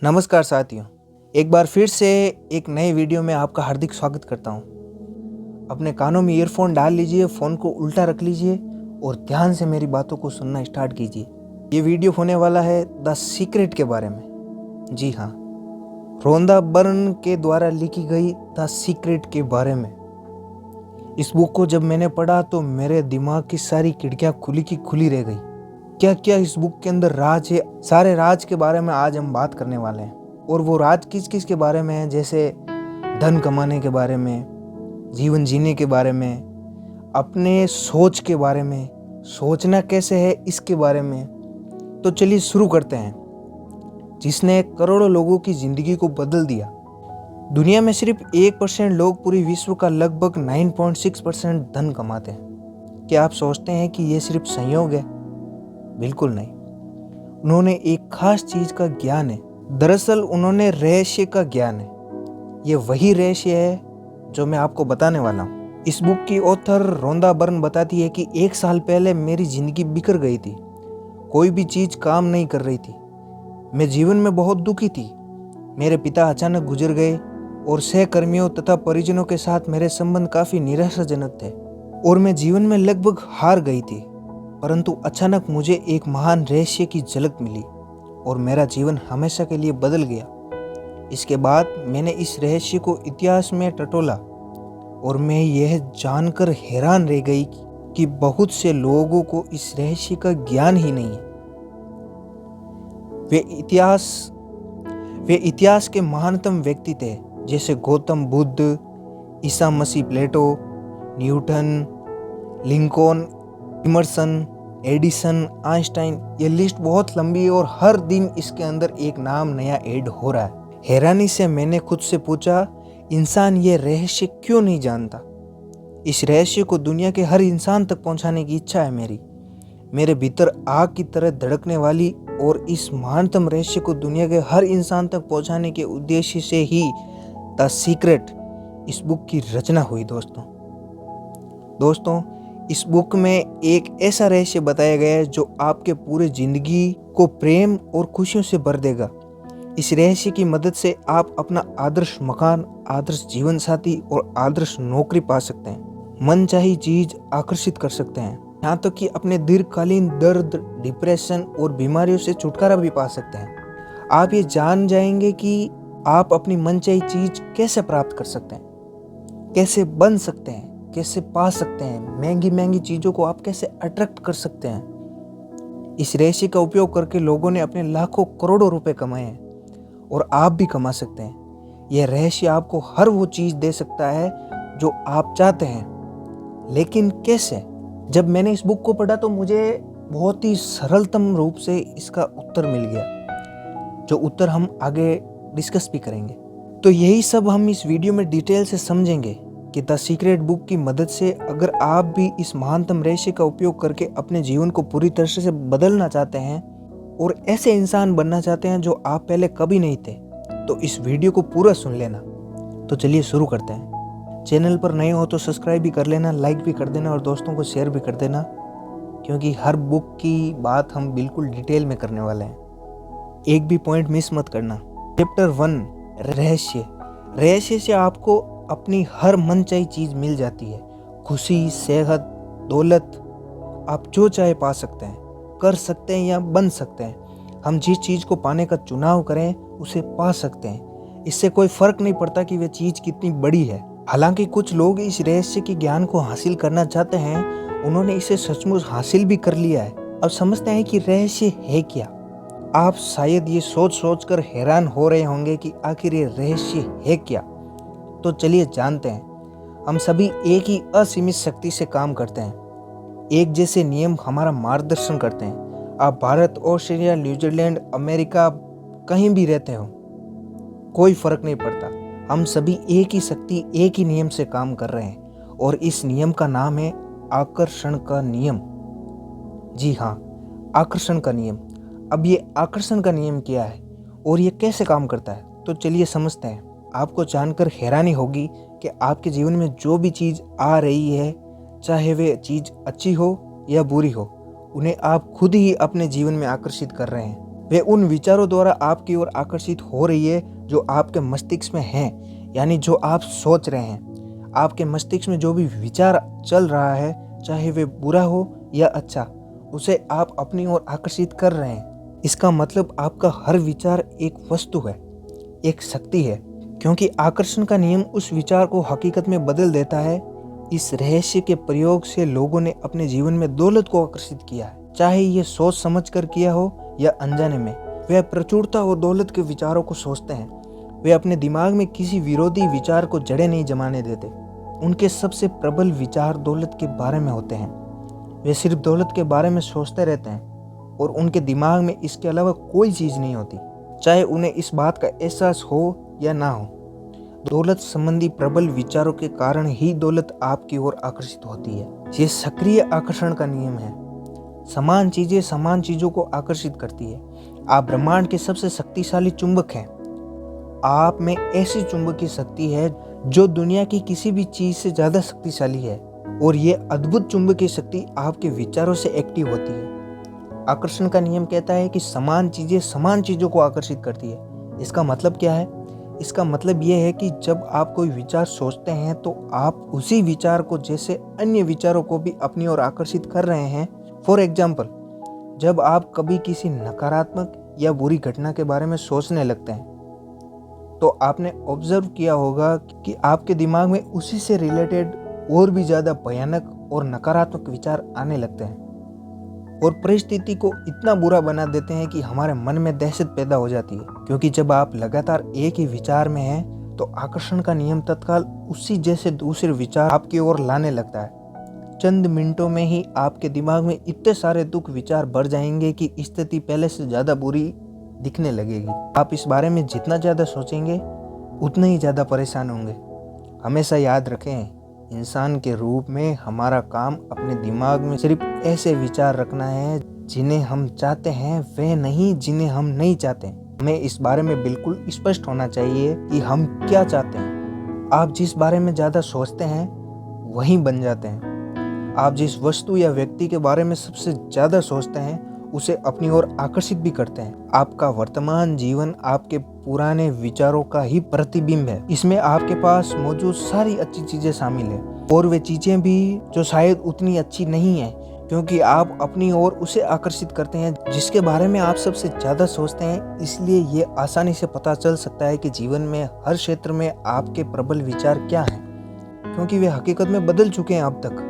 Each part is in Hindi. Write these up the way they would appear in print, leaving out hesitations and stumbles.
नमस्कार साथियों, एक बार फिर से एक नए वीडियो में आपका हार्दिक स्वागत करता हूँ। अपने कानों में ईयरफोन डाल लीजिए, फ़ोन को उल्टा रख लीजिए और ध्यान से मेरी बातों को सुनना स्टार्ट कीजिए। ये वीडियो होने वाला है द सीक्रेट के बारे में। जी हाँ, रोंदा बर्न के द्वारा लिखी गई द सीक्रेट के बारे में। इस बुक को जब मैंने पढ़ा तो मेरे दिमाग की सारी खिड़कियाँ खुली की खुली रह गई। क्या क्या इस बुक के अंदर राज है, सारे राज के बारे में आज हम बात करने वाले हैं। और वो राज किस किस के बारे में है, जैसे धन कमाने के बारे में, जीवन जीने के बारे में, अपने सोच के बारे में, सोचना कैसे है इसके बारे में। तो चलिए शुरू करते हैं। जिसने करोड़ों लोगों की जिंदगी को बदल दिया। दुनिया में सिर्फ 1% लोग पूरी विश्व का लगभग 9.6% धन कमाते हैं। क्या आप सोचते हैं कि ये सिर्फ संयोग है? बिल्कुल नहीं। उन्होंने एक खास चीज का ज्ञान है। दरअसल उन्होंने रहस्य का ज्ञान है। ये वही रहस्य है जो मैं आपको बताने वाला हूँ। इस बुक की ऑथर रोंदा बर्न बताती है कि 1 साल पहले मेरी जिंदगी बिखर गई थी। कोई भी चीज काम नहीं कर रही थी। मैं जीवन में बहुत दुखी थी। मेरे पिता अचानक गुजर गए और सहकर्मियों तथा परिजनों के साथ मेरे संबंध काफी निराशाजनक थे और मैं जीवन में लगभग हार गई थी। परंतु अचानक मुझे एक महान रहस्य की झलक मिली और मेरा जीवन हमेशा के लिए बदल गया। इसके बाद मैंने इस रहस्य को इतिहास में टटोला और मैं यह जानकर हैरान रह गई कि बहुत से लोगों को इस रहस्य का ज्ञान ही नहीं है। वे इतिहास के महानतम व्यक्ति थे, जैसे गौतम बुद्ध, ईसा मसीह, Plato, Newton, Lincoln, Emerson, Edison, Einstein. ये लिस्ट बहुत लंबी है और हर दिन इसके अंदर एक नाम नया ऐड हो रहा है। हैरानी से मैंने खुद से पूछा, इंसान ये रहस्य क्यों नहीं जानता? इस रहस्य को दुनिया के हर इंसान तक पहुंचाने की इच्छा है मेरे भीतर आग की तरह धड़कने वाली, और इस महानतम रहस्य को दुनिया के हर इंसान तक पहुंचाने के उद्देश्य से ही द सीक्रेट इस बुक की रचना हुई। दोस्तों, इस बुक में एक ऐसा रहस्य बताया गया है जो आपके पूरे जिंदगी को प्रेम और खुशियों से भर देगा। इस रहस्य की मदद से आप अपना आदर्श मकान, आदर्श जीवन साथी और आदर्श नौकरी पा सकते हैं। मनचाही चीज आकर्षित कर सकते हैं। यहाँ तक कि अपने दीर्घकालीन दर्द, डिप्रेशन और बीमारियों से छुटकारा भी पा सकते हैं। आप ये जान जाएंगे कि आप अपनी मनचाही चीज कैसे प्राप्त कर सकते हैं, कैसे बन सकते हैं, कैसे पा सकते हैं। महंगी महंगी चीजों को आप कैसे अट्रैक्ट कर सकते हैं। इस रहस्य का उपयोग करके लोगों ने अपने लाखों करोड़ों रुपए कमाए हैं और आप भी कमा सकते हैं। यह रहस्य आपको हर वो चीज दे सकता है जो आप चाहते हैं। लेकिन कैसे? जब मैंने इस बुक को पढ़ा तो मुझे बहुत ही सरलतम रूप से इसका उत्तर मिल गया, जो उत्तर हम आगे डिस्कस भी करेंगे। तो यही सब हम इस वीडियो में डिटेल से समझेंगे कि द सीक्रेट बुक की मदद से अगर आप भी इस महानतम रहस्य का उपयोग करके अपने जीवन को पूरी तरह से बदलना चाहते हैं और ऐसे इंसान बनना चाहते हैं जो आप पहले कभी नहीं थे, तो इस वीडियो को पूरा सुन लेना। तो चलिए शुरू करते हैं। चैनल पर नए हो तो सब्सक्राइब भी कर लेना, लाइक भी कर देना और दोस्तों को शेयर भी कर देना, क्योंकि हर बुक की बात हम बिल्कुल डिटेल में करने वाले हैं। एक भी पॉइंट मिस मत करना। चैप्टर 1, रहस्य से आपको अपनी हर मनचाही चीज मिल जाती है। खुशी, सेहत, दौलत, आप जो चाहे पा सकते हैं, कर सकते हैं या बन सकते हैं। हम जिस चीज को पाने का चुनाव करें उसे पा सकते हैं। इससे कोई फर्क नहीं पड़ता कि वह चीज कितनी बड़ी है। हालांकि कुछ लोग इस रहस्य के ज्ञान को हासिल करना चाहते हैं, उन्होंने इसे सचमुच हासिल भी कर लिया है। अब समझते हैं कि रहस्य है क्या। आप शायद ये सोच कर हैरान हो रहे होंगे कि आखिर ये रहस्य है क्या। तो चलिए जानते हैं। हम सभी एक ही असीमित शक्ति से काम करते हैं। एक जैसे नियम हमारा मार्गदर्शन करते हैं। आप भारत, ऑस्ट्रेलिया, न्यूजीलैंड, अमेरिका, कहीं भी रहते हो, कोई फर्क नहीं पड़ता। हम सभी एक ही शक्ति, एक ही नियम से काम कर रहे हैं और इस नियम का नाम है आकर्षण का नियम। जी हाँ, आकर्षण का नियम। अब ये आकर्षण का नियम क्या है और ये कैसे काम करता है, तो चलिए समझते हैं। आपको जानकर हैरानी होगी कि आपके जीवन में जो भी चीज़ आ रही है, चाहे वे चीज़ अच्छी हो या बुरी हो, उन्हें आप खुद ही अपने जीवन में आकर्षित कर रहे हैं। वे उन विचारों द्वारा आपकी ओर आकर्षित हो रही है जो आपके मस्तिष्क में हैं, यानी जो आप सोच रहे हैं। आपके मस्तिष्क में जो भी विचार चल रहा है, चाहे वे बुरा हो या अच्छा, उसे आप अपनी ओर आकर्षित कर रहे हैं। इसका मतलब आपका हर विचार एक वस्तु है, एक शक्ति है, क्योंकि आकर्षण का नियम उस विचार को हकीकत में बदल देता है। इस रहस्य के प्रयोग से लोगों ने अपने जीवन में दौलत को आकर्षित किया है, चाहे ये सोच समझ कर किया हो या अनजाने में। वे प्रचुरता और दौलत के विचारों को सोचते हैं। वे अपने दिमाग में किसी विरोधी विचार को जड़ें नहीं जमाने देते। उनके सबसे प्रबल विचार दौलत के बारे में होते हैं। वे सिर्फ दौलत के बारे में सोचते रहते हैं और उनके दिमाग में इसके अलावा कोई चीज़ नहीं होती, चाहे उन्हें इस बात का एहसास हो या ना हो। दौलत संबंधी प्रबल विचारों के कारण ही दौलत आपकी ओर आकर्षित होती है। ये सक्रिय आकर्षण का नियम है। समान चीजें समान चीजों को आकर्षित करती है। आप ब्रह्मांड के सबसे शक्तिशाली चुंबक हैं। आप में ऐसी चुंबकीय शक्ति है जो दुनिया की किसी भी चीज से ज्यादा शक्तिशाली है, और ये अद्भुत चुंबकीय शक्ति आपके विचारों से एक्टिव होती है। आकर्षण का नियम कहता है कि समान चीजें समान चीजों को आकर्षित करती है। इसका मतलब क्या है? इसका मतलब यह है कि जब आप कोई विचार सोचते हैं तो आप उसी विचार को जैसे अन्य विचारों को भी अपनी ओर आकर्षित कर रहे हैं। फॉर एग्जाम्पल, जब आप कभी किसी नकारात्मक या बुरी घटना के बारे में सोचने लगते हैं तो आपने ऑब्जर्व किया होगा कि आपके दिमाग में उसी से रिलेटेड और भी ज़्यादा भयानक और नकारात्मक विचार आने लगते हैं और परिस्थिति को इतना बुरा बना देते हैं कि हमारे मन में दहशत पैदा हो जाती है। क्योंकि जब आप लगातार एक ही विचार में हैं तो आकर्षण का नियम तत्काल उसी जैसे दूसरे विचार आपकी ओर लाने लगता है। चंद मिनटों में ही आपके दिमाग में इतने सारे दुख विचार बढ़ जाएंगे कि स्थिति पहले से ज़्यादा बुरी दिखने लगेगी। आप इस बारे में जितना ज़्यादा सोचेंगे उतना ही ज़्यादा परेशान होंगे। हमेशा याद रखें, इंसान के रूप में हमारा काम अपने दिमाग में सिर्फ ऐसे विचार रखना है जिन्हें हम चाहते हैं, वे नहीं जिन्हें हम नहीं चाहते। हमें इस बारे में बिल्कुल स्पष्ट होना चाहिए कि हम क्या चाहते हैं। आप जिस बारे में ज़्यादा सोचते हैं वही बन जाते हैं। आप जिस वस्तु या व्यक्ति के बारे में सबसे ज़्यादा सोचते हैं उसे अपनी ओर आकर्षित भी करते हैं। आपका वर्तमान जीवन आपके पुराने विचारों का ही प्रतिबिंब है। इसमें आपके पास मौजूद सारी अच्छी चीजें शामिल है और वे चीजें भी जो शायद उतनी अच्छी नहीं है, क्योंकि आप अपनी ओर उसे आकर्षित करते हैं जिसके बारे में आप सबसे ज्यादा सोचते हैं। इसलिए ये आसानी से पता चल सकता है कि जीवन में हर क्षेत्र में आपके प्रबल विचार क्या हैं, क्योंकि वे हकीकत में बदल चुके हैं अब तक।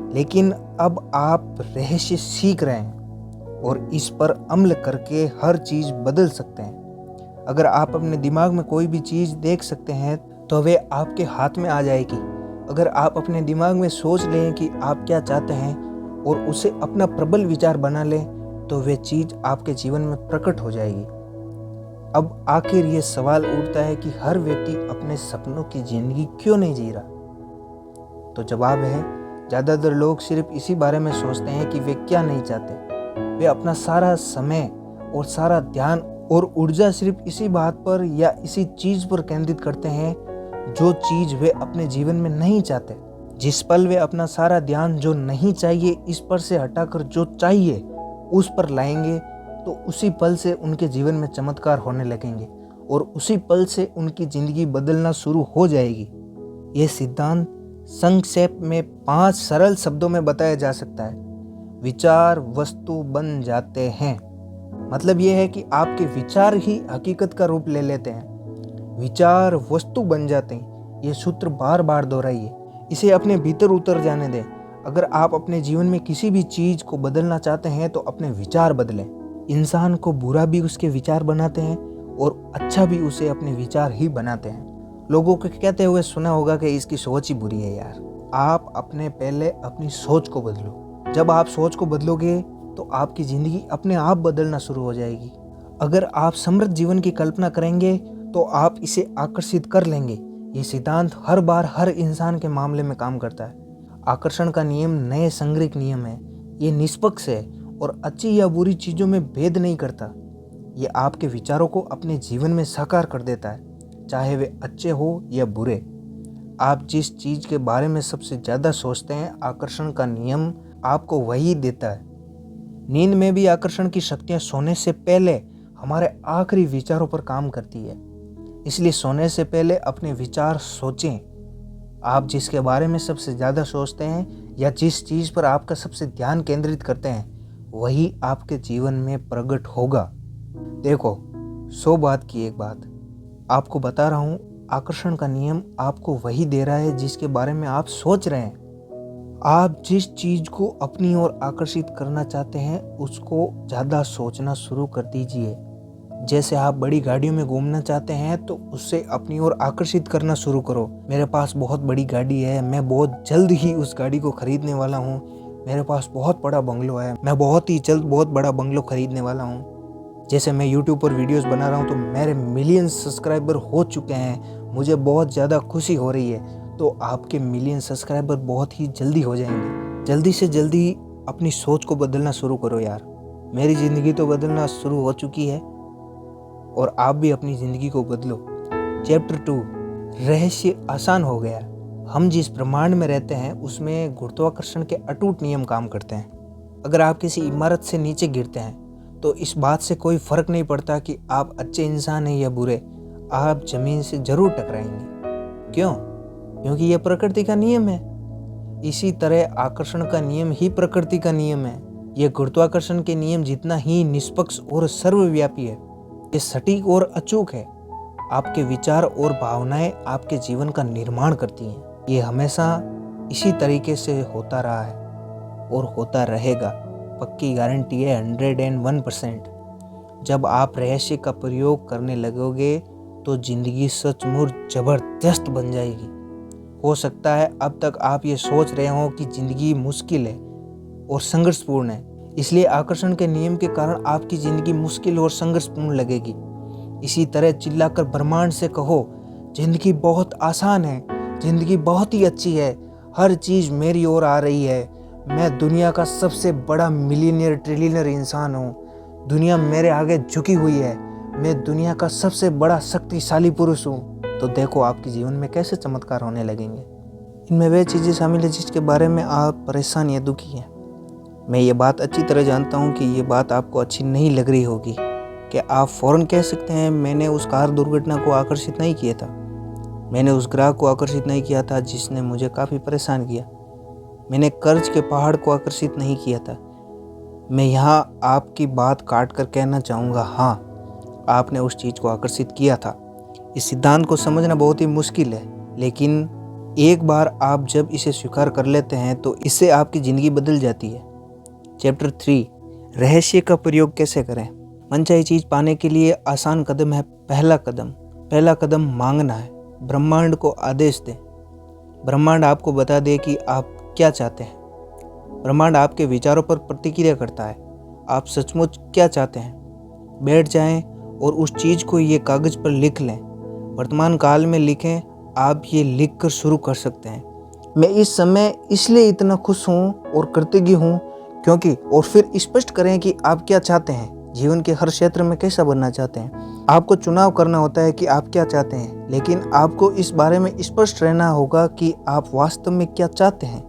लेकिन अब आप रहस्य सीख रहे हैं और इस पर अमल करके हर चीज बदल सकते हैं। अगर आप अपने दिमाग में कोई भी चीज देख सकते हैं तो वे आपके हाथ में आ जाएगी। अगर आप अपने दिमाग में सोच लें कि आप क्या चाहते हैं और उसे अपना प्रबल विचार बना लें तो वे चीज आपके जीवन में प्रकट हो जाएगी। अब आखिर ये सवाल उठता है कि हर व्यक्ति अपने सपनों की जिंदगी क्यों नहीं जी रहा? तो जवाब है, ज़्यादातर लोग सिर्फ इसी बारे में सोचते हैं कि वे क्या नहीं चाहते। वे अपना सारा समय और सारा ध्यान और ऊर्जा सिर्फ इसी बात पर या इसी चीज पर केंद्रित करते हैं जो चीज वे अपने जीवन में नहीं चाहते। जिस पल वे अपना सारा ध्यान जो नहीं चाहिए इस पर से हटाकर जो चाहिए उस पर लाएंगे तो उसी पल से उनके जीवन में चमत्कार होने लगेंगे और उसी पल से उनकी जिंदगी बदलना शुरू हो जाएगी। यह सिद्धांत संक्षेप में 5 सरल शब्दों में बताया जा सकता है। विचार वस्तु बन जाते हैं। मतलब यह है कि आपके विचार ही हकीकत का रूप ले लेते हैं। विचार वस्तु बन जाते हैं। ये सूत्र बार बार दोहराइए, इसे अपने भीतर उतर जाने दें। अगर आप अपने जीवन में किसी भी चीज को बदलना चाहते हैं तो अपने विचार बदलें। इंसान को बुरा भी उसके विचार बनाते हैं और अच्छा भी उसे अपने विचार ही बनाते हैं। लोगों को कहते हुए सुना होगा कि इसकी सोच ही बुरी है यार। आप पहले अपनी सोच को बदलो। जब आप सोच को बदलोगे तो आपकी ज़िंदगी अपने आप बदलना शुरू हो जाएगी। अगर आप समृद्ध जीवन की कल्पना करेंगे तो आप इसे आकर्षित कर लेंगे। ये सिद्धांत हर बार हर इंसान के मामले में काम करता है। आकर्षण का नियम नए संग्रहित नियम है। ये निष्पक्ष है और अच्छी या बुरी चीज़ों में भेद नहीं करता। ये आपके विचारों को अपने जीवन में साकार कर देता है, चाहे वे अच्छे हो या बुरे। आप जिस चीज़ के बारे में सबसे ज़्यादा सोचते हैं, आकर्षण का नियम आपको वही देता है। नींद में भी आकर्षण की शक्तियाँ सोने से पहले हमारे आखिरी विचारों पर काम करती है। इसलिए सोने से पहले अपने विचार सोचें। आप जिसके बारे में सबसे ज़्यादा सोचते हैं या जिस चीज़ पर आपका सबसे ध्यान केंद्रित करते हैं वही आपके जीवन में प्रकट होगा। देखो, 100 बात की एक बात आपको बता रहा हूँ, आकर्षण का नियम आपको वही दे रहा है जिसके बारे में आप सोच रहे हैं। आप जिस चीज़ को अपनी ओर आकर्षित करना चाहते हैं उसको ज़्यादा सोचना शुरू कर दीजिए। जैसे आप बड़ी गाड़ियों में घूमना चाहते हैं तो उससे अपनी ओर आकर्षित करना शुरू करो। मेरे पास बहुत बड़ी गाड़ी है, मैं बहुत जल्द ही उस गाड़ी को खरीदने वाला हूँ। मेरे पास बहुत बड़ा बंगलो है, मैं बहुत ही जल्द बहुत बड़ा बंगलो खरीदने वाला हूँ। जैसे मैं YouTube पर वीडियोस बना रहा हूँ तो मेरे मिलियन सब्सक्राइबर हो चुके हैं, मुझे बहुत ज़्यादा खुशी हो रही है। तो आपके मिलियन सब्सक्राइबर बहुत ही जल्दी हो जाएंगे। जल्दी से जल्दी अपनी सोच को बदलना शुरू करो यार। मेरी ज़िंदगी तो बदलना शुरू हो चुकी है और आप भी अपनी ज़िंदगी को बदलो। चैप्टर 2, रहस्य आसान हो गया। हम जिस ब्रह्मांड में रहते हैं उसमें गुरुत्वाकर्षण के अटूट नियम काम करते हैं। अगर आप किसी इमारत से नीचे गिरते हैं तो इस बात से कोई फर्क नहीं पड़ता कि आप अच्छे इंसान हैं या बुरे, आप जमीन से जरूर टकराएंगे। क्यों? क्योंकि यह प्रकृति का नियम है। इसी तरह आकर्षण का नियम ही प्रकृति का नियम है। यह गुरुत्वाकर्षण के नियम जितना ही निष्पक्ष और सर्वव्यापी है। ये सटीक और अचूक है। आपके विचार और भावनाएं आपके जीवन का निर्माण करती हैं। ये हमेशा इसी तरीके से होता रहा है और होता रहेगा। पक्की गारंटी है 101%। जब आप रहस्य का प्रयोग करने लगोगे तो जिंदगी सचमुच जबरदस्त बन जाएगी। हो सकता है अब तक आप ये सोच रहे हो कि जिंदगी मुश्किल है और संघर्षपूर्ण है, इसलिए आकर्षण के नियम के कारण आपकी जिंदगी मुश्किल और संघर्षपूर्ण लगेगी। इसी तरह चिल्लाकर ब्रह्मांड से कहो, जिंदगी बहुत आसान है, जिंदगी बहुत ही अच्छी है, हर चीज़ मेरी ओर आ रही है, मैं दुनिया का सबसे बड़ा मिलियनियर ट्रिलियनर इंसान हूँ, दुनिया मेरे आगे झुकी हुई है, मैं दुनिया का सबसे बड़ा शक्तिशाली पुरुष हूँ। तो देखो आपके जीवन में कैसे चमत्कार होने लगेंगे। इनमें वे चीज़ें शामिल है जिसके बारे में आप परेशान या दुखी हैं। मैं ये बात अच्छी तरह जानता हूँ कि ये बात आपको अच्छी नहीं लग रही होगी कि आप फ़ौरन कह सकते हैं, मैंने उस कार दुर्घटना को आकर्षित नहीं किया था, मैंने उस ग्राहक को आकर्षित नहीं किया था जिसने मुझे काफ़ी परेशान किया, मैंने कर्ज के पहाड़ को आकर्षित नहीं किया था। मैं यहाँ आपकी बात काट कर कहना चाहूँगा, हाँ, आपने उस चीज़ को आकर्षित किया था। इस सिद्धांत को समझना बहुत ही मुश्किल है, लेकिन एक बार आप जब इसे स्वीकार कर लेते हैं तो इससे आपकी ज़िंदगी बदल जाती है। चैप्टर 3, रहस्य का प्रयोग कैसे करें। मनचाही चीज़ पाने के लिए आसान कदम है पहला कदम मांगना है। ब्रह्मांड को आदेश दें। ब्रह्मांड आपको बता दे कि आप क्या चाहते हैं। ब्रह्मांड आपके विचारों पर प्रतिक्रिया करता है। आप सचमुच क्या चाहते हैं। बैठ जाएं और उस चीज़ को ये कागज़ पर लिख लें। वर्तमान काल में लिखें। आप ये लिख कर शुरू कर सकते हैं, मैं इस समय इसलिए इतना खुश हूँ और कृतज्ञ हूँ क्योंकि, और फिर स्पष्ट करें कि आप क्या चाहते हैं, जीवन के हर क्षेत्र में कैसा बनना चाहते हैं। आपको चुनाव करना होता है कि आप क्या चाहते हैं, लेकिन आपको इस बारे में स्पष्ट रहना होगा कि आप वास्तव में क्या चाहते हैं।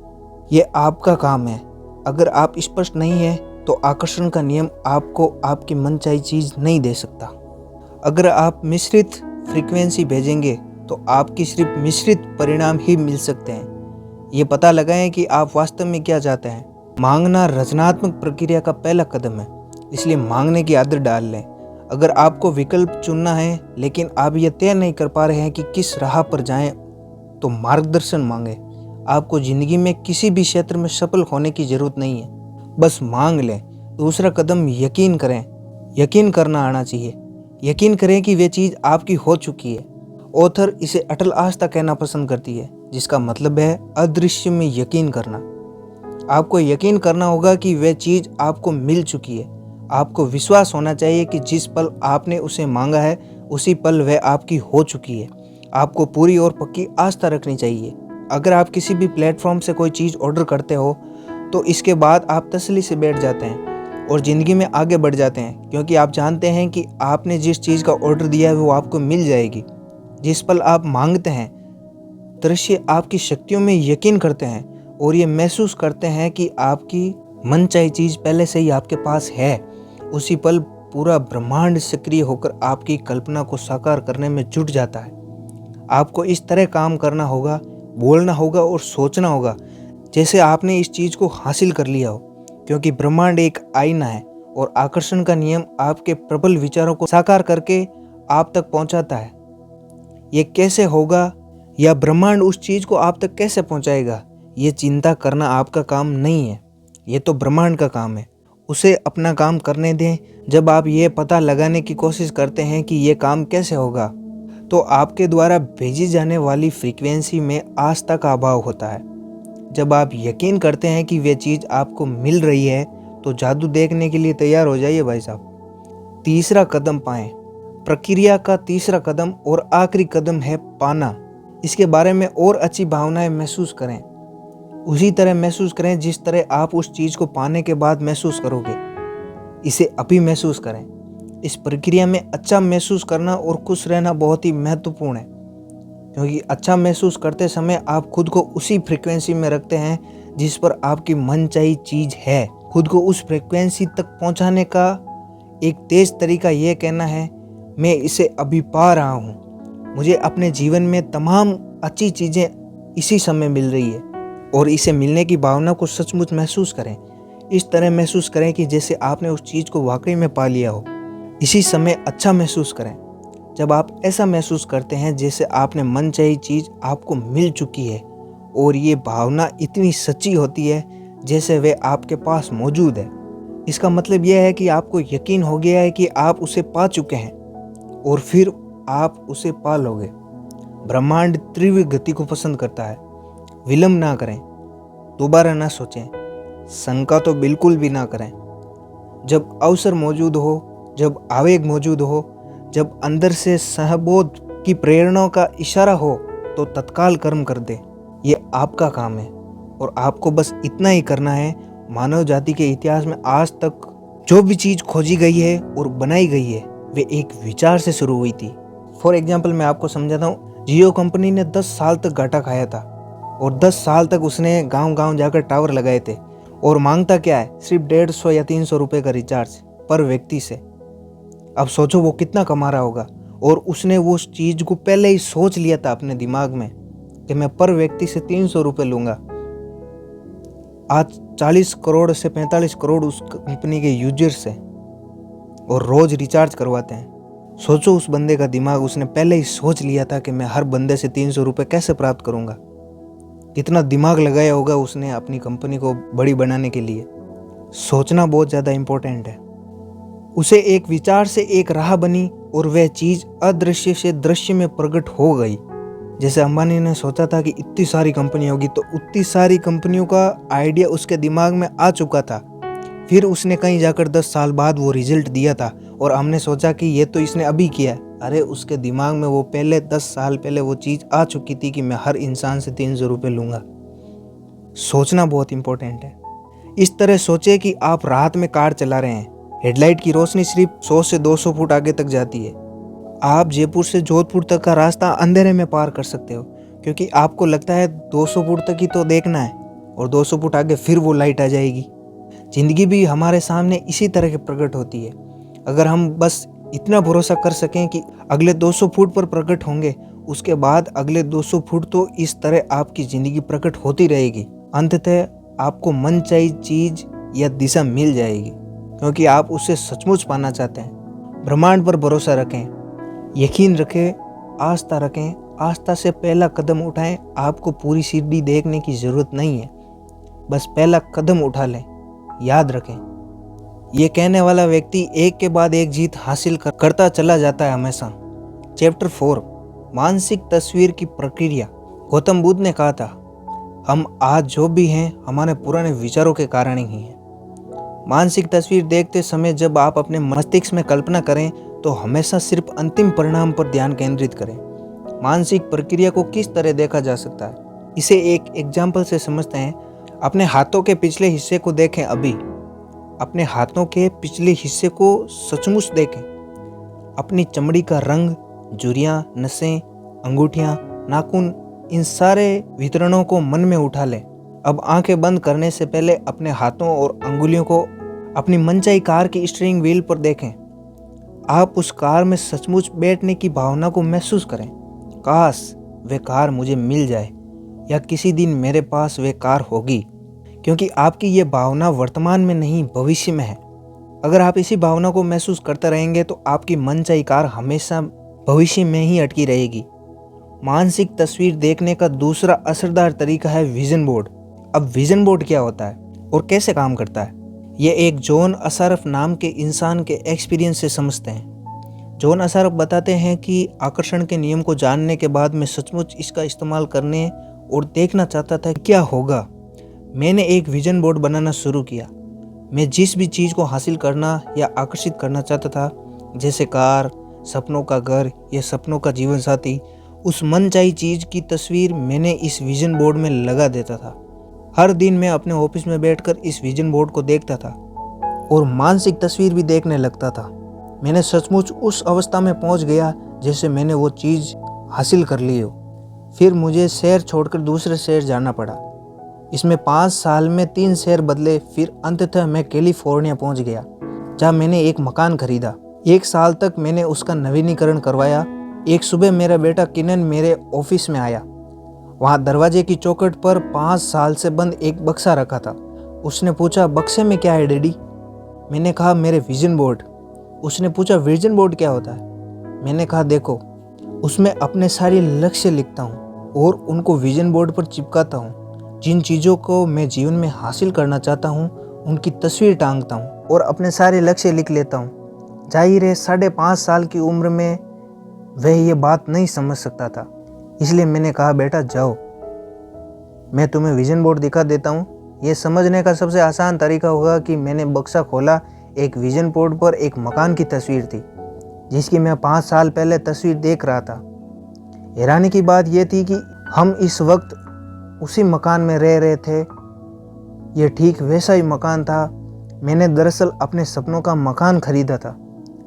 ये आपका काम है। अगर आप स्पष्ट नहीं है तो आकर्षण का नियम आपको आपकी मनचाही चीज़ नहीं दे सकता। अगर आप मिश्रित फ्रीक्वेंसी भेजेंगे तो आपकी सिर्फ मिश्रित परिणाम ही मिल सकते हैं। ये पता लगाएं कि आप वास्तव में क्या चाहते हैं। मांगना रचनात्मक प्रक्रिया का पहला कदम है, इसलिए मांगने की आदत डाल लें। अगर आपको विकल्प चुनना है लेकिन आप ये तय नहीं कर पा रहे हैं कि किस राह पर जाएं, तो मार्गदर्शन मांगें। आपको ज़िंदगी में किसी भी क्षेत्र में सफल होने की ज़रूरत नहीं है, बस मांग लें। दूसरा कदम यकीन करें। यकीन करना आना चाहिए। यकीन करें कि वे चीज़ आपकी हो चुकी है। ऑथर इसे अटल आस्था कहना पसंद करती है, जिसका मतलब है अदृश्य में यकीन करना। आपको यकीन करना होगा कि वह चीज़ आपको मिल चुकी है। आपको विश्वास होना चाहिए कि जिस पल आपने उसे मांगा है उसी पल वह आपकी हो चुकी है। आपको पूरी और पक्की आस्था रखनी चाहिए। अगर आप किसी भी प्लेटफॉर्म से कोई चीज़ ऑर्डर करते हो तो इसके बाद आप तसल्ली से बैठ जाते हैं और ज़िंदगी में आगे बढ़ जाते हैं, क्योंकि आप जानते हैं कि आपने जिस चीज़ का ऑर्डर दिया है वो आपको मिल जाएगी। जिस पल आप मांगते हैं, दृश्य आपकी शक्तियों में यकीन करते हैं और ये महसूस करते हैं कि आपकी मनचाही चीज़ पहले से ही आपके पास है, उसी पल पूरा ब्रह्मांड सक्रिय होकर आपकी कल्पना को साकार करने में जुट जाता है। आपको इस तरह काम करना होगा, बोलना होगा और सोचना होगा जैसे आपने इस चीज़ को हासिल कर लिया हो, क्योंकि ब्रह्मांड एक आईना है और आकर्षण का नियम आपके प्रबल विचारों को साकार करके आप तक पहुंचाता है। ये कैसे होगा या ब्रह्मांड उस चीज़ को आप तक कैसे पहुंचाएगा, ये चिंता करना आपका काम नहीं है, ये तो ब्रह्मांड का काम है। उसे अपना काम करने दें। जब आप ये पता लगाने की कोशिश करते हैं कि ये काम कैसे होगा, तो आपके द्वारा भेजी जाने वाली फ्रीक्वेंसी में आस्था का अभाव होता है। जब आप यकीन करते हैं कि वे चीज़ आपको मिल रही है, तो जादू देखने के लिए तैयार हो जाइए भाई साहब। तीसरा कदम पाएं। प्रक्रिया का तीसरा कदम और आखिरी कदम है पाना। इसके बारे में और अच्छी भावनाएं महसूस करें, उसी तरह महसूस करें जिस तरह आप उस चीज़ को पाने के बाद महसूस करोगे। इसे अभी महसूस करें। इस प्रक्रिया में अच्छा महसूस करना और खुश रहना बहुत ही महत्वपूर्ण है, क्योंकि अच्छा महसूस करते समय आप खुद को उसी फ्रीक्वेंसी में रखते हैं जिस पर आपकी मनचाही चीज़ है। खुद को उस फ्रीक्वेंसी तक पहुंचाने का एक तेज तरीका यह कहना है, मैं इसे अभी पा रहा हूँ। मुझे अपने जीवन में तमाम अच्छी चीज़ें इसी समय मिल रही है, और इसे मिलने की भावना को सचमुच महसूस करें। इस तरह महसूस करें कि जैसे आपने उस चीज़ को वाकई में पा लिया हो। इसी समय अच्छा महसूस करें। जब आप ऐसा महसूस करते हैं जैसे आपने मनचाही चीज़ आपको मिल चुकी है, और ये भावना इतनी सच्ची होती है जैसे वे आपके पास मौजूद है, इसका मतलब यह है कि आपको यकीन हो गया है कि आप उसे पा चुके हैं, और फिर आप उसे पा लोगे। ब्रह्मांड तीव्र गति को पसंद करता है। विलंब ना करें, दोबारा ना सोचें, शंका तो बिल्कुल भी ना करें। जब अवसर मौजूद हो, जब आवेग मौजूद हो, जब अंदर से सहबोध की प्रेरणा का इशारा हो, तो तत्काल कर्म कर दे। ये आपका काम है, और आपको बस इतना ही करना है। मानव जाति के इतिहास में आज तक जो भी चीज़ खोजी गई है और बनाई गई है, वे एक विचार से शुरू हुई थी। फॉर एग्जाम्पल मैं आपको समझाता हूँ। जियो कंपनी ने 10 साल तक घाटा खाया था, और 10 साल तक उसने गांव-गांव जाकर टावर लगाए थे, और मांगता क्या है, सिर्फ 150 या 300 रुपये का रिचार्ज पर व्यक्ति से। अब सोचो वो कितना कमा रहा होगा। और उसने वो उस चीज़ को पहले ही सोच लिया था अपने दिमाग में कि मैं पर व्यक्ति से 300 रुपये लूँगा। आज 40 करोड़ से 45 करोड़ उस कंपनी के यूजर्स हैं, और रोज़ रिचार्ज करवाते हैं। सोचो उस बंदे का दिमाग, उसने पहले ही सोच लिया था कि मैं हर बंदे से 300 रुपये कैसे प्राप्त करूँगा। कितना दिमाग लगाया होगा उसने अपनी कंपनी को बड़ी बनाने के लिए। सोचना बहुत ज़्यादा इम्पोर्टेंट है। उसे एक विचार से एक राह बनी, और वह चीज़ अदृश्य से दृश्य में प्रकट हो गई। जैसे अंबानी ने सोचा था कि इतनी सारी कंपनी होगी, तो उतनी सारी कंपनियों का आइडिया उसके दिमाग में आ चुका था। फिर उसने कहीं जाकर 10 साल बाद वो रिजल्ट दिया था, और हमने सोचा कि ये तो इसने अभी किया है। अरे उसके दिमाग में वो पहले 10 साल पहले वो चीज़ आ चुकी थी कि मैं हर इंसान से 300 रुपये लूँगा। सोचना बहुत इंपॉर्टेंट है। इस तरह सोचे कि आप रात में कार चला रहे हैं, हेडलाइट की रोशनी सिर्फ 100 से 200 फुट आगे तक जाती है। आप जयपुर से जोधपुर तक का रास्ता अंधेरे में पार कर सकते हो, क्योंकि आपको लगता है 200 फुट तक ही तो देखना है, और 200 फुट आगे फिर वो लाइट आ जाएगी। ज़िंदगी भी हमारे सामने इसी तरह की प्रकट होती है। अगर हम बस इतना भरोसा कर सकें कि अगले 200 फुट पर प्रकट होंगे, उसके बाद अगले 200 फुट तो इस तरह आपकी ज़िंदगी प्रकट होती रहेगी। अंततः आपको मनचाही चीज़ या दिशा मिल जाएगी, क्योंकि आप उसे सचमुच पाना चाहते हैं। ब्रह्मांड पर भरोसा रखें, यकीन रखें, आस्था रखें। आस्था से पहला कदम उठाएं। आपको पूरी सीढ़ी देखने की ज़रूरत नहीं है, बस पहला कदम उठा लें। याद रखें, ये कहने वाला व्यक्ति एक के बाद एक जीत हासिल करता चला जाता है हमेशा। चैप्टर 4, मानसिक तस्वीर की प्रक्रिया। गौतम बुद्ध ने कहा था, हम आज जो भी हैं हमारे पुराने विचारों के कारण ही हैं। मानसिक तस्वीर देखते समय जब आप अपने मस्तिष्क में कल्पना करें, तो हमेशा सिर्फ अंतिम परिणाम पर ध्यान केंद्रित करें। मानसिक प्रक्रिया को किस तरह देखा जा सकता है, इसे एक एग्जाम्पल से समझते हैं। अपने हाथों के पिछले हिस्से को देखें। अभी अपने हाथों के पिछले हिस्से को सचमुच देखें। अपनी चमड़ी का रंग, झुर्रियाँ, नसें, अंगूठियाँ, नाखून, इन सारे वितरणों को मन में उठा लें। अब आंखें बंद करने से पहले अपने हाथों और अंगुलियों को अपनी मनचाही कार की स्टीयरिंग व्हील पर देखें। आप उस कार में सचमुच बैठने की भावना को महसूस करें। काश वे कार मुझे मिल जाए या किसी दिन मेरे पास वे कार होगी, क्योंकि आपकी ये भावना वर्तमान में नहीं भविष्य में है। अगर आप इसी भावना को महसूस करते रहेंगे तो आपकी मनचाही कार हमेशा भविष्य में ही अटकी रहेगी। मानसिक तस्वीर देखने का दूसरा असरदार तरीका है विजन बोर्ड। अब विजन बोर्ड क्या होता है और कैसे काम करता है, ये एक जॉन असारफ नाम के इंसान के एक्सपीरियंस से समझते हैं। जॉन असारफ बताते हैं कि आकर्षण के नियम को जानने के बाद मैं सचमुच इसका इस्तेमाल करने और देखना चाहता था क्या होगा। मैंने एक विजन बोर्ड बनाना शुरू किया। मैं जिस भी चीज़ को हासिल करना या आकर्षित करना चाहता था, जैसे कार, सपनों का घर या सपनों का जीवन साथी, उस मनचाही चीज़ की तस्वीर मैंने इस विजन बोर्ड में लगा देता था। हर दिन मैं अपने ऑफिस में बैठकर इस विजन बोर्ड को देखता था और मानसिक तस्वीर भी देखने लगता था। मैंने सचमुच उस अवस्था में पहुंच गया जैसे मैंने वो चीज़ हासिल कर ली हो। फिर मुझे शहर छोड़कर दूसरे शहर जाना पड़ा। इसमें 5 साल में 3 शहर बदले। फिर अंततः मैं कैलिफोर्निया पहुंच गया, जहाँ मैंने एक मकान खरीदा। 1 साल तक मैंने उसका नवीनीकरण करवाया। एक सुबह मेरा बेटा किनन मेरे ऑफिस में आया। वहाँ दरवाजे की चौखट पर 5 साल से बंद एक बक्सा रखा था। उसने पूछा, बक्से में क्या है डैडी? मैंने कहा, मेरे विजन बोर्ड। उसने पूछा, विजन बोर्ड क्या होता है? मैंने कहा, देखो, उसमें अपने सारे लक्ष्य लिखता हूँ और उनको विजन बोर्ड पर चिपकाता हूँ। जिन चीज़ों को मैं जीवन में हासिल करना चाहता हूँ उनकी तस्वीर टांगता हूँ और अपने सारे लक्ष्य लिख लेता हूँ। जाहिर है 5.5 साल की उम्र में वह ये बात नहीं समझ सकता था, इसलिए मैंने कहा, बेटा जाओ, मैं तुम्हें विजन बोर्ड दिखा देता हूँ। ये समझने का सबसे आसान तरीका होगा कि मैंने बक्सा खोला। एक विजन बोर्ड पर एक मकान की तस्वीर थी जिसकी मैं 5 साल पहले तस्वीर देख रहा था। हैरानी की बात यह थी कि हम इस वक्त उसी मकान में रह रहे थे। ये ठीक वैसा ही मकान था। मैंने दरअसल अपने सपनों का मकान खरीदा था,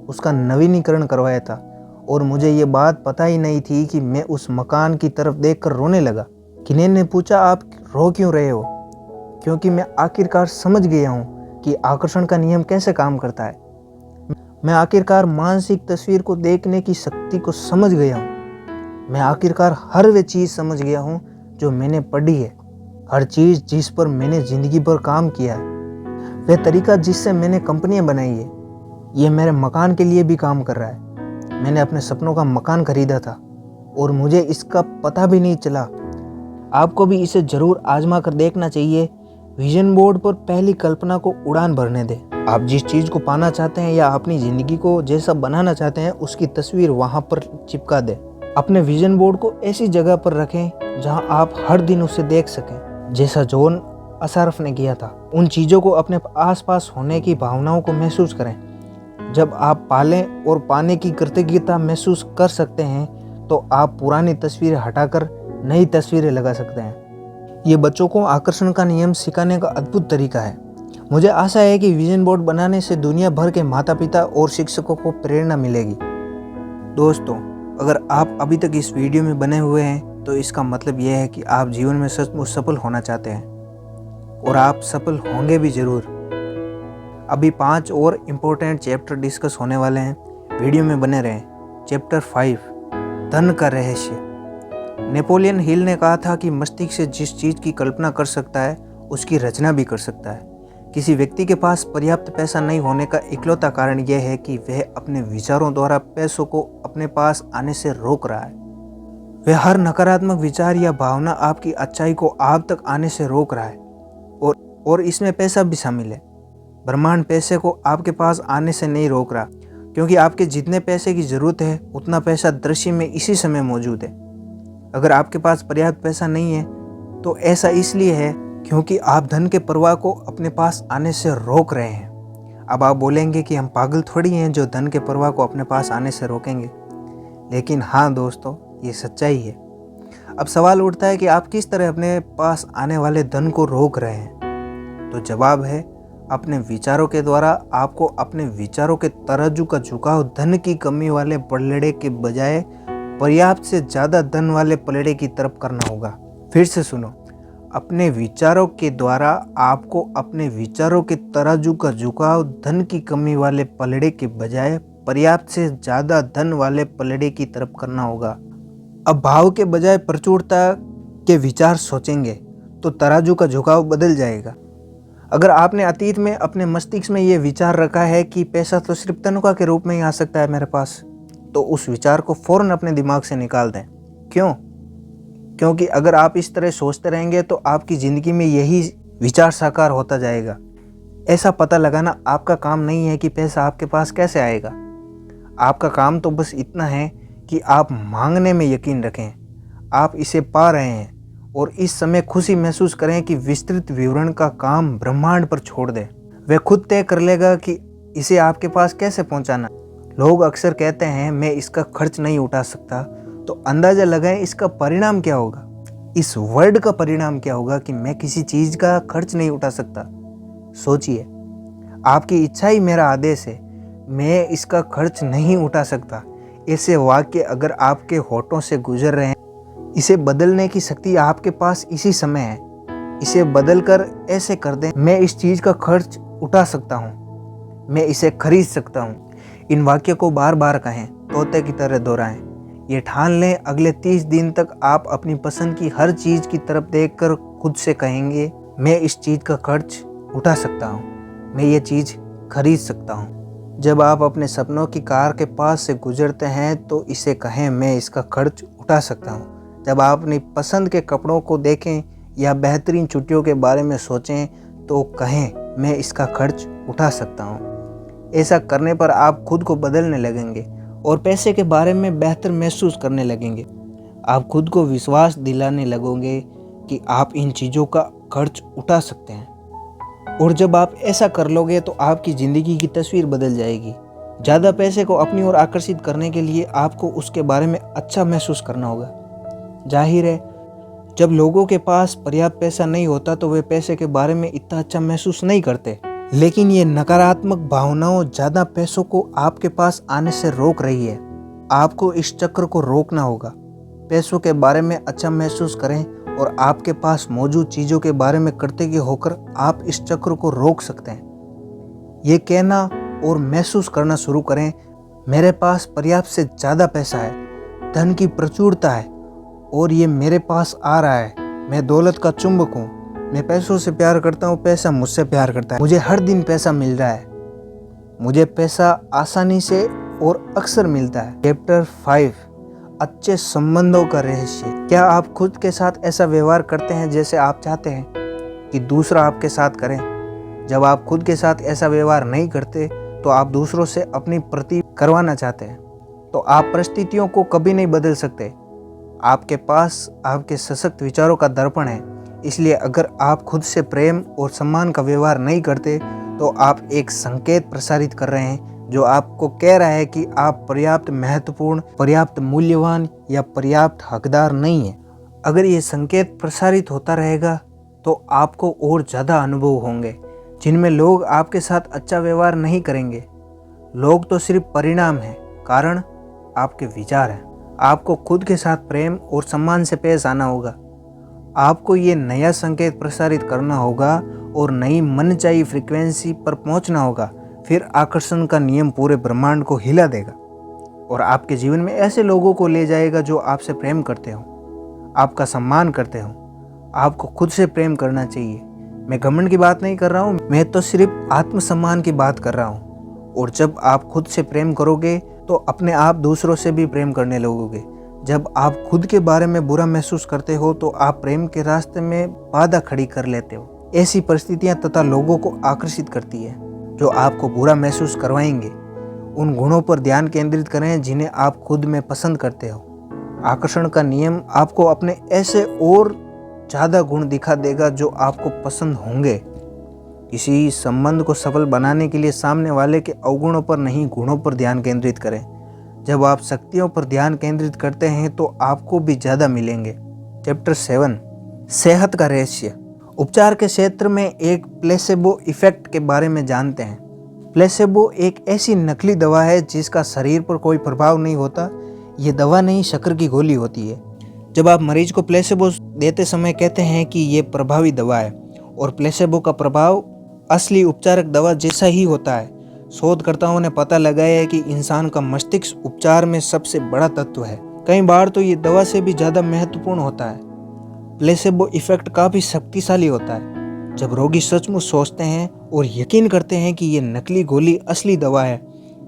उसका नवीनीकरण करवाया था और मुझे ये बात पता ही नहीं थी कि मैं उस मकान की तरफ देखकर रोने लगा। किनेन ने पूछा, आप रो क्यों रहे हो? क्योंकि मैं आखिरकार समझ गया हूँ कि आकर्षण का नियम कैसे काम करता है। मैं आखिरकार मानसिक तस्वीर को देखने की शक्ति को समझ गया हूँ। मैं आखिरकार हर वे चीज़ समझ गया हूँ जो मैंने पढ़ी है, हर चीज़ जिस पर मैंने ज़िंदगी भर काम किया है, वह तरीका जिससे मैंने कंपनियाँ बनाई है, ये मेरे मकान के लिए भी काम कर रहा है। मैंने अपने सपनों का मकान खरीदा था और मुझे इसका पता भी नहीं चला। आपको भी इसे ज़रूर आजमा कर देखना चाहिए। विजन बोर्ड पर पहली कल्पना को उड़ान भरने दें। आप जिस चीज़ को पाना चाहते हैं या अपनी ज़िंदगी को जैसा बनाना चाहते हैं, उसकी तस्वीर वहाँ पर चिपका दें। अपने विजन बोर्ड को ऐसी जगह पर रखें जहाँ आप हर दिन उसे देख सकें, जैसा जॉन असारफ ने किया था। उन चीज़ों को अपने आसपास होने की भावनाओं को महसूस करें। जब आप पालें और पाने की कृतज्ञता महसूस कर सकते हैं तो आप पुरानी तस्वीरें हटाकर नई तस्वीरें लगा सकते हैं। ये बच्चों को आकर्षण का नियम सिखाने का अद्भुत तरीका है। मुझे आशा है कि विजन बोर्ड बनाने से दुनिया भर के माता पिता और शिक्षकों को प्रेरणा मिलेगी। दोस्तों, अगर आप अभी तक इस वीडियो में बने हुए हैं तो इसका मतलब यह है कि आप जीवन में सचमुच सफल होना चाहते हैं और आप सफल होंगे भी ज़रूर। अभी 5 और इम्पोर्टेंट चैप्टर डिस्कस होने वाले हैं, वीडियो में बने रहें। चैप्टर 5, धन का रहस्य। नेपोलियन हिल ने कहा था कि मस्तिष्क से जिस चीज़ की कल्पना कर सकता है उसकी रचना भी कर सकता है। किसी व्यक्ति के पास पर्याप्त पैसा नहीं होने का इकलौता कारण यह है कि वह अपने विचारों द्वारा पैसों को अपने पास आने से रोक रहा है। वह हर नकारात्मक विचार या भावना आपकी अच्छाई को आप तक आने से रोक रहा है और इसमें पैसा भी शामिल है। ब्रह्मांड पैसे को आपके पास आने से नहीं रोक रहा, क्योंकि आपके जितने पैसे की ज़रूरत है उतना पैसा दृश्य में इसी समय मौजूद है। अगर आपके पास पर्याप्त पैसा नहीं है तो ऐसा इसलिए है क्योंकि आप धन के प्रवाह को अपने पास आने से रोक रहे हैं। अब आप बोलेंगे कि हम पागल थोड़ी हैं जो धन के प्रवाह को अपने पास आने से रोकेंगे, लेकिन हाँ दोस्तों, ये सच्चाई है। अब सवाल उठता है कि आप किस तरह अपने पास आने वाले धन को रोक रहे हैं? तो जवाब है, अपने विचारों के द्वारा। आपको अपने विचारों के तराजू का झुकाव धन की कमी वाले पलड़े के बजाय पर्याप्त से ज़्यादा धन वाले पलड़े की तरफ करना होगा। फिर से सुनो, अपने विचारों के द्वारा आपको अपने विचारों के तराजू का झुकाव धन की कमी वाले पलड़े के बजाय पर्याप्त से ज़्यादा धन वाले पलड़े की तरफ करना होगा। अब भाव के बजाय प्रचुरता के विचार सोचेंगे तो तराजू का झुकाव बदल जाएगा। अगर आपने अतीत में अपने मस्तिष्क में ये विचार रखा है कि पैसा तो सिर्फ तनख्वाह के रूप में ही आ सकता है मेरे पास, तो उस विचार को फौरन अपने दिमाग से निकाल दें। क्यों? क्योंकि अगर आप इस तरह सोचते रहेंगे तो आपकी ज़िंदगी में यही विचार साकार होता जाएगा। ऐसा पता लगाना आपका काम नहीं है कि पैसा आपके पास कैसे आएगा। आपका काम तो बस इतना है कि आप मांगने में यकीन रखें, आप इसे पा रहे हैं और इस समय खुशी महसूस करें कि विस्तृत विवरण का काम ब्रह्मांड पर छोड़ दें। वह खुद तय कर लेगा कि इसे आपके पास कैसे पहुंचाना। लोग अक्सर कहते हैं मैं इसका खर्च नहीं उठा सकता, तो अंदाज़ा लगाएं इसका परिणाम क्या होगा। इस वर्ड का परिणाम क्या होगा कि मैं किसी चीज़ का खर्च नहीं उठा सकता। सोचिए, आपकी इच्छा ही मेरा आदेश है, मैं इसका खर्च नहीं उठा सकता। ऐसे वाक्य अगर आपके होठों से गुजर रहे हैं, इसे बदलने की शक्ति आपके पास इसी समय है। इसे बदलकर ऐसे कर दें, मैं इस चीज़ का खर्च उठा सकता हूँ, मैं इसे खरीद सकता हूँ। इन वाक्यों को बार बार कहें, तोते की तरह दोहराएं। ये ठान लें अगले 30 दिन तक आप अपनी पसंद की हर चीज़ की तरफ देखकर खुद से कहेंगे मैं इस चीज़ का खर्च उठा सकता हूँ, मैं ये चीज़ खरीद सकता हूँ। जब आप अपने सपनों की कार के पास से गुजरते हैं तो इसे कहें मैं इसका खर्च उठा सकता हूँ। जब आप अपनी पसंद के कपड़ों को देखें या बेहतरीन छुट्टियों के बारे में सोचें तो कहें मैं इसका खर्च उठा सकता हूँ। ऐसा करने पर आप खुद को बदलने लगेंगे और पैसे के बारे में बेहतर महसूस करने लगेंगे। आप खुद को विश्वास दिलाने लगोगे कि आप इन चीज़ों का खर्च उठा सकते हैं। और जब आप ऐसा कर लोगे तो आपकी ज़िंदगी की तस्वीर बदल जाएगी। ज़्यादा पैसे को अपनी ओर आकर्षित करने के लिए आपको उसके बारे में अच्छा महसूस करना होगा। जाहिर है, जब लोगों के पास पर्याप्त पैसा नहीं होता तो वे पैसे के बारे में इतना अच्छा महसूस नहीं करते। लेकिन ये नकारात्मक भावनाओं ज़्यादा पैसों को आपके पास आने से रोक रही है। आपको इस चक्र को रोकना होगा। पैसों के बारे में अच्छा महसूस करें और आपके पास मौजूद चीज़ों के बारे में कृतज्ञ होकर आप इस चक्र को रोक सकते हैं। ये कहना और महसूस करना शुरू करें, मेरे पास पर्याप्त से ज़्यादा पैसा है, धन की प्रचुरता है और ये मेरे पास आ रहा है। मैं दौलत का चुंबक हूँ, मैं पैसों से प्यार करता हूँ, पैसा मुझसे प्यार करता है। मुझे हर दिन पैसा मिल रहा है, मुझे पैसा आसानी से और अक्सर मिलता है। चैप्टर 5, अच्छे संबंधों का रहस्य। क्या आप खुद के साथ ऐसा व्यवहार करते हैं जैसे आप चाहते हैं कि दूसरा आपके साथ करें? जब आप खुद के साथ ऐसा व्यवहार नहीं करते तो आप दूसरों से अपनी प्रति करवाना चाहते हैं, तो आप परिस्थितियों को कभी नहीं बदल सकते। आपके पास आपके सशक्त विचारों का दर्पण है, इसलिए अगर आप खुद से प्रेम और सम्मान का व्यवहार नहीं करते तो आप एक संकेत प्रसारित कर रहे हैं जो आपको कह रहा है कि आप पर्याप्त महत्वपूर्ण, पर्याप्त मूल्यवान या पर्याप्त हकदार नहीं हैं। अगर ये संकेत प्रसारित होता रहेगा तो आपको और ज़्यादा अनुभव होंगे जिनमें लोग आपके साथ अच्छा व्यवहार नहीं करेंगे। लोग तो सिर्फ परिणाम हैं, कारण आपके विचार हैं। आपको खुद के साथ प्रेम और सम्मान से पेश आना होगा। आपको ये नया संकेत प्रसारित करना होगा और नई मनचाही फ्रीक्वेंसी पर पहुंचना होगा। फिर आकर्षण का नियम पूरे ब्रह्मांड को हिला देगा और आपके जीवन में ऐसे लोगों को ले जाएगा जो आपसे प्रेम करते हो, आपका सम्मान करते हो। आपको खुद से प्रेम करना चाहिए। मैं घमंड की बात नहीं कर रहा हूँ, मैं तो सिर्फ आत्मसम्मान की बात कर रहा हूँ। और जब आप खुद से प्रेम करोगे तो अपने आप दूसरों से भी प्रेम करने लगोगे। जब आप खुद के बारे में बुरा महसूस करते हो तो आप प्रेम के रास्ते में बाधा खड़ी कर लेते हो। ऐसी परिस्थितियां तथा लोगों को आकर्षित करती है जो आपको बुरा महसूस करवाएंगे। उन गुणों पर ध्यान केंद्रित करें जिन्हें आप खुद में पसंद करते हो। आकर्षण का नियम आपको अपने ऐसे और ज़्यादा गुण दिखा देगा जो आपको पसंद होंगे। किसी संबंध को सफल बनाने के लिए सामने वाले के अवगुणों पर नहीं, गुणों पर ध्यान केंद्रित करें। जब आप शक्तियों पर ध्यान केंद्रित करते हैं तो आपको भी ज़्यादा मिलेंगे। चैप्टर 7, सेहत का रहस्य। उपचार के क्षेत्र में एक प्लेसेबो इफेक्ट के बारे में जानते हैं। प्लेसेबो एक ऐसी नकली दवा है जिसका शरीर पर कोई प्रभाव नहीं होता। ये दवा नहीं, शक्कर की गोली होती है। जब आप मरीज को प्लेसेबो देते समय कहते हैं कि ये प्रभावी दवा है और प्लेसेबो का प्रभाव असली उपचारक दवा जैसा ही होता है, शोधकर्ताओं ने पता लगाया है कि इंसान का मस्तिष्क उपचार में सबसे बड़ा तत्व है। कई बार तो ये दवा से भी ज़्यादा महत्वपूर्ण होता है। प्लेसेबो इफेक्ट काफ़ी शक्तिशाली होता है। जब रोगी सचमुच सोचते हैं और यकीन करते हैं कि ये नकली गोली असली दवा है,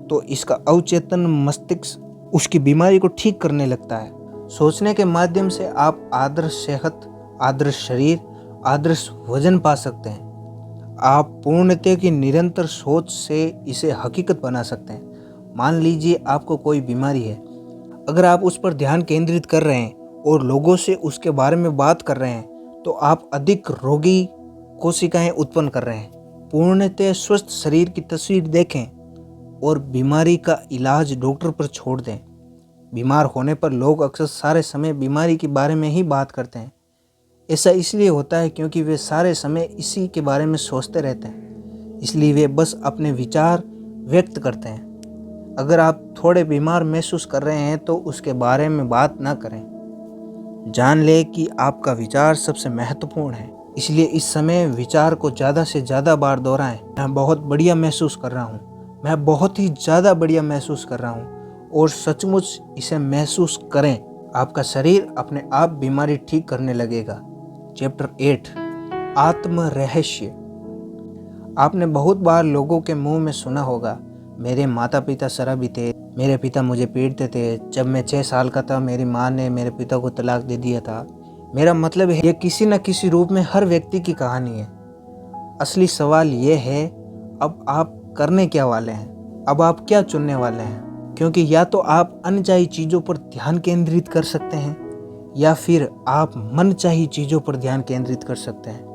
तो इसका अवचेतन मस्तिष्क उसकी बीमारी को ठीक करने लगता है। सोचने के माध्यम से आप आदर्श सेहत, आदर्श शरीर, आदर्श वजन पा सकते हैं। आप पूर्णता की निरंतर सोच से इसे हकीकत बना सकते हैं। मान लीजिए आपको कोई बीमारी है, अगर आप उस पर ध्यान केंद्रित कर रहे हैं और लोगों से उसके बारे में बात कर रहे हैं, तो आप अधिक रोगी कोशिकाएं उत्पन्न कर रहे हैं। पूर्णतः स्वस्थ शरीर की तस्वीर देखें और बीमारी का इलाज डॉक्टर पर छोड़ दें। बीमार होने पर लोग अक्सर सारे समय बीमारी के बारे में ही बात करते हैं। ऐसा इसलिए होता है क्योंकि वे सारे समय इसी के बारे में सोचते रहते हैं, इसलिए वे बस अपने विचार व्यक्त करते हैं। अगर आप थोड़े बीमार महसूस कर रहे हैं तो उसके बारे में बात ना करें। जान लें कि आपका विचार सबसे महत्वपूर्ण है, इसलिए इस समय विचार को ज़्यादा से ज़्यादा बार दोहराएं। मैं बहुत बढ़िया महसूस कर रहा हूँ, मैं बहुत ही ज़्यादा बढ़िया महसूस कर रहा हूँ, और सचमुच इसे महसूस करें। आपका शरीर अपने आप बीमारी ठीक करने लगेगा। चैप्टर 8, आत्म रहस्य। आपने बहुत बार लोगों के मुंह में सुना होगा, मेरे माता पिता शराबी थे, मेरे पिता मुझे पीटते थे, जब मैं 6 साल का था मेरी माँ ने मेरे पिता को तलाक दे दिया था। मेरा मतलब है ये किसी न किसी रूप में हर व्यक्ति की कहानी है। असली सवाल ये है, अब आप करने क्या वाले हैं? अब आप क्या चुनने वाले हैं? क्योंकि या तो आप अनचाही चीज़ों पर ध्यान केंद्रित कर सकते हैं, या फिर आप मनचाही चीज़ों पर ध्यान केंद्रित कर सकते हैं।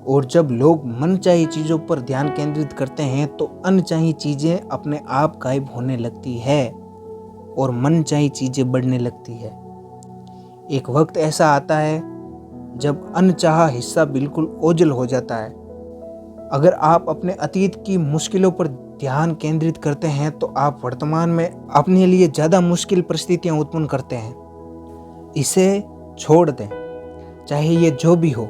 और जब लोग मनचाही चीज़ों पर ध्यान केंद्रित करते हैं तो अनचाही चीज़ें अपने आप गायब होने लगती है और मनचाही चीज़ें बढ़ने लगती है। एक वक्त ऐसा आता है जब अनचाहा हिस्सा बिल्कुल ओझल हो जाता है। अगर आप अपने अतीत की मुश्किलों पर ध्यान केंद्रित करते हैं तो आप वर्तमान में अपने लिए ज़्यादा मुश्किल परिस्थितियां उत्पन्न करते हैं। इसे छोड़ दें, चाहे ये जो भी हो,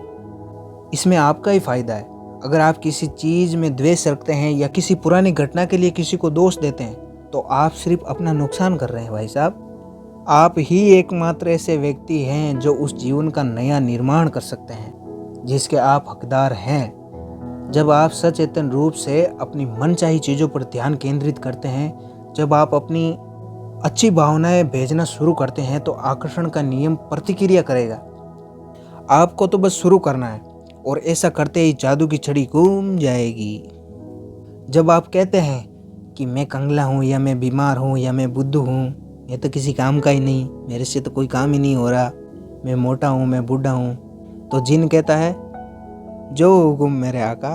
इसमें आपका ही फायदा है। अगर आप किसी चीज़ में द्वेष रखते हैं या किसी पुरानी घटना के लिए किसी को दोष देते हैं, तो आप सिर्फ अपना नुकसान कर रहे हैं भाई साहब। आप ही एकमात्र ऐसे व्यक्ति हैं जो उस जीवन का नया निर्माण कर सकते हैं जिसके आप हकदार हैं। जब आप सचेतन रूप से अपनी मनचाही चीज़ों पर ध्यान केंद्रित करते हैं, जब आप अपनी अच्छी भावनाएं भेजना शुरू करते हैं, तो आकर्षण का नियम प्रतिक्रिया करेगा। आपको तो बस शुरू करना है और ऐसा करते ही जादू की छड़ी घूम जाएगी। जब आप कहते हैं कि मैं कंगला हूँ, या मैं बीमार हूँ, या मैं बुद्धू हूँ, मैं तो किसी काम का ही नहीं, मेरे से तो कोई काम ही नहीं हो रहा, मैं मोटा हूँ, मैं बूढ़ा हूँ, तो जिन कहता है, जो हुकुम मेरे आका,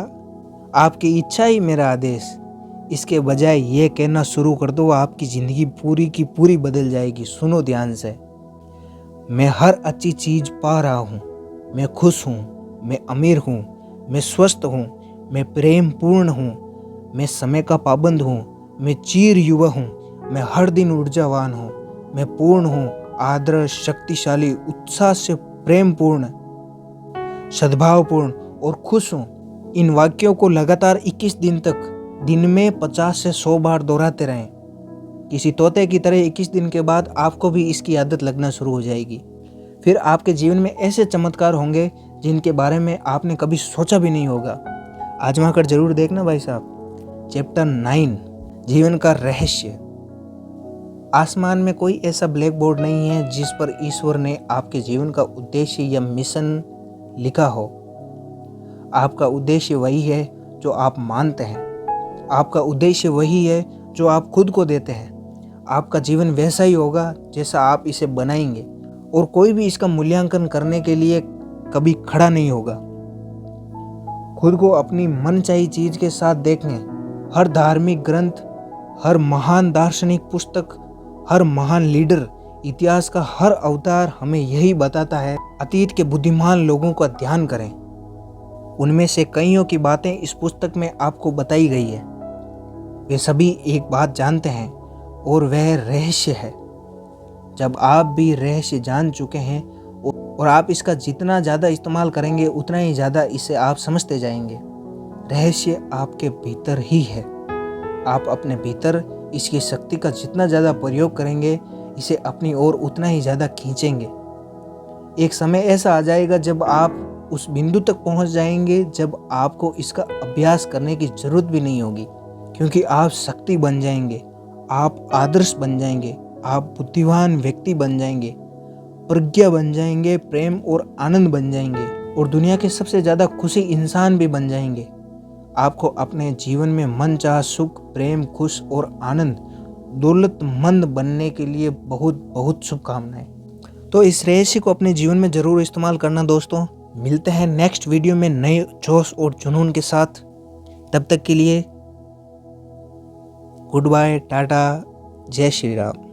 आपकी इच्छा ही मेरा आदेश। इसके बजाय ये कहना शुरू कर दो, आपकी ज़िंदगी पूरी की पूरी बदल जाएगी। सुनो ध्यान से, मैं हर अच्छी चीज़ पा रहा हूँ, मैं खुश हूँ, मैं अमीर हूँ, मैं स्वस्थ हूँ, मैं प्रेम पूर्ण हूँ, मैं समय का पाबंद हूँ, मैं चीर युवा हूँ, मैं हर दिन ऊर्जावान हूँ, मैं पूर्ण हूँ, आदर्श, शक्तिशाली, उत्साह से प्रेमपूर्ण, सद्भावपूर्ण और खुश हूँ। इन वाक्यों को लगातार 21 दिन तक दिन में 50 से 100 बार दोहराते रहें। किसी तोते की तरह 21 दिन के बाद आपको भी इसकी आदत लगना शुरू हो जाएगी। फिर आपके जीवन में ऐसे चमत्कार होंगे जिनके बारे में आपने कभी सोचा भी नहीं होगा। आजमा कर जरूर देखना भाई साहब। चैप्टर 9, जीवन का रहस्य। आसमान में कोई ऐसा ब्लैक बोर्ड नहीं है जिस पर ईश्वर ने आपके जीवन का उद्देश्य या मिशन लिखा हो। आपका उद्देश्य वही है जो आप मानते हैं। आपका उद्देश्य वही है जो आप खुद को देते हैं। आपका जीवन वैसा ही होगा जैसा आप इसे बनाएंगे, और कोई भी इसका मूल्यांकन करने के लिए कभी खड़ा नहीं होगा। खुद को अपनी मनचाही चीज़ के साथ देखें। हर धार्मिक ग्रंथ, हर महान दार्शनिक पुस्तक, हर महान लीडर, इतिहास का हर अवतार हमें यही बताता है। अतीत के बुद्धिमान लोगों का ध्यान करें। उनमें से कईयों की बातें इस पुस्तक में आपको बताई गई है। वे सभी एक बात जानते हैं और वह रहस्य है। जब आप भी रहस्य जान चुके हैं और आप इसका जितना ज़्यादा इस्तेमाल करेंगे उतना ही ज़्यादा इसे आप समझते जाएंगे। रहस्य आपके भीतर ही है। आप अपने भीतर इसकी शक्ति का जितना ज़्यादा प्रयोग करेंगे, इसे अपनी ओर उतना ही ज़्यादा खींचेंगे। एक समय ऐसा आ जाएगा जब आप उस बिंदु तक पहुंच जाएंगे जब आपको इसका अभ्यास करने की ज़रूरत भी नहीं होगी, क्योंकि आप शक्ति बन जाएंगे, आप आदर्श बन जाएंगे, आप बुद्धिमान व्यक्ति बन जाएंगे, प्रज्ञा बन जाएंगे, प्रेम और आनंद बन जाएंगे और दुनिया के सबसे ज़्यादा खुशी इंसान भी बन जाएंगे। आपको अपने जीवन में मनचाहा सुख, प्रेम, खुश और आनंद, दौलतमंद बनने के लिए बहुत बहुत शुभकामनाएं। तो इस रहस्य को अपने जीवन में ज़रूर इस्तेमाल करना दोस्तों। मिलते हैं नेक्स्ट वीडियो में नए जोश और जुनून के साथ। तब तक के लिए गुड बाय, टाटा, जय श्री राम।